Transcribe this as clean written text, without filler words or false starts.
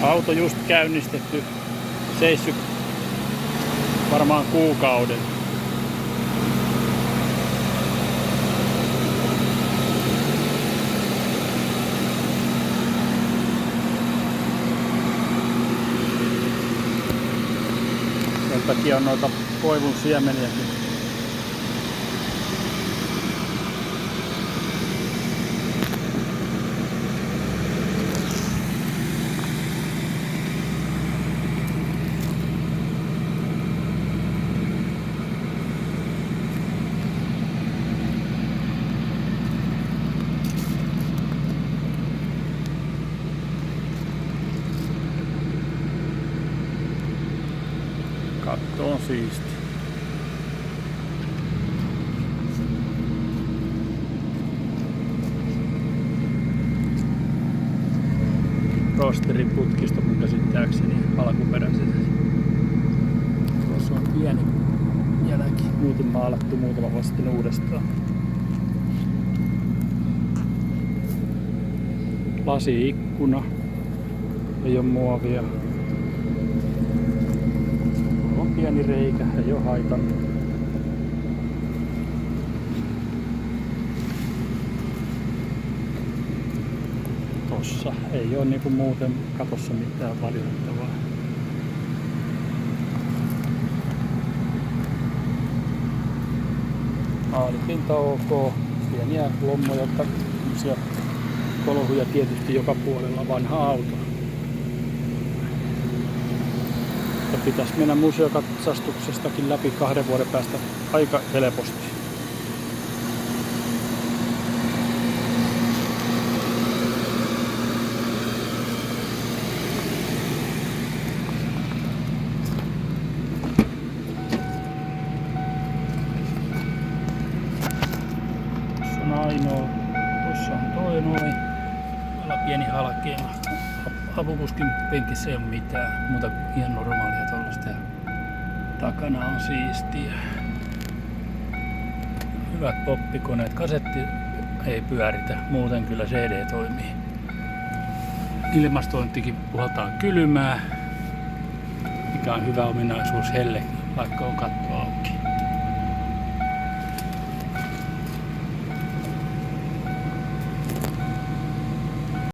Auto just käynnistetty, seissyt varmaan kuukauden. Sen takia on noita koivun siemeniäkin. Katto on siisti. Rosterin putkisto mun käsittääkseni alkuperäisenä. Tuossa on pieni jälki. Muuten maalattu muutama vuosi sitten uudestaan. Lasi-ikkuna. Ei oo muovia. On pieni reikä, ei oo haitannut. Tossa ei oo niinku muuten katossa mitään valitettavaa. Aalipinta ok, pieniä lommoja, tämmösiä kolhuja tietysti joka puolella, vanha auto. Ja pitäisi mennä museokatsastuksestakin läpi 2 vuoden päästä aika helposti. Tuossa on ainoa, tuossa on toi noin. Tuolla pieni halkeama. Apukuskin penkissä ei ole mitään muuta ihan normaalia tollaista. Takana on siistiä. Hyvät poppikoneet. Kasetti ei pyöritä. Muuten kyllä CD toimii. Ilmastointikin puhaltaa kylmää. Mikä on hyvä ominaisuus helle, vaikka on kattoa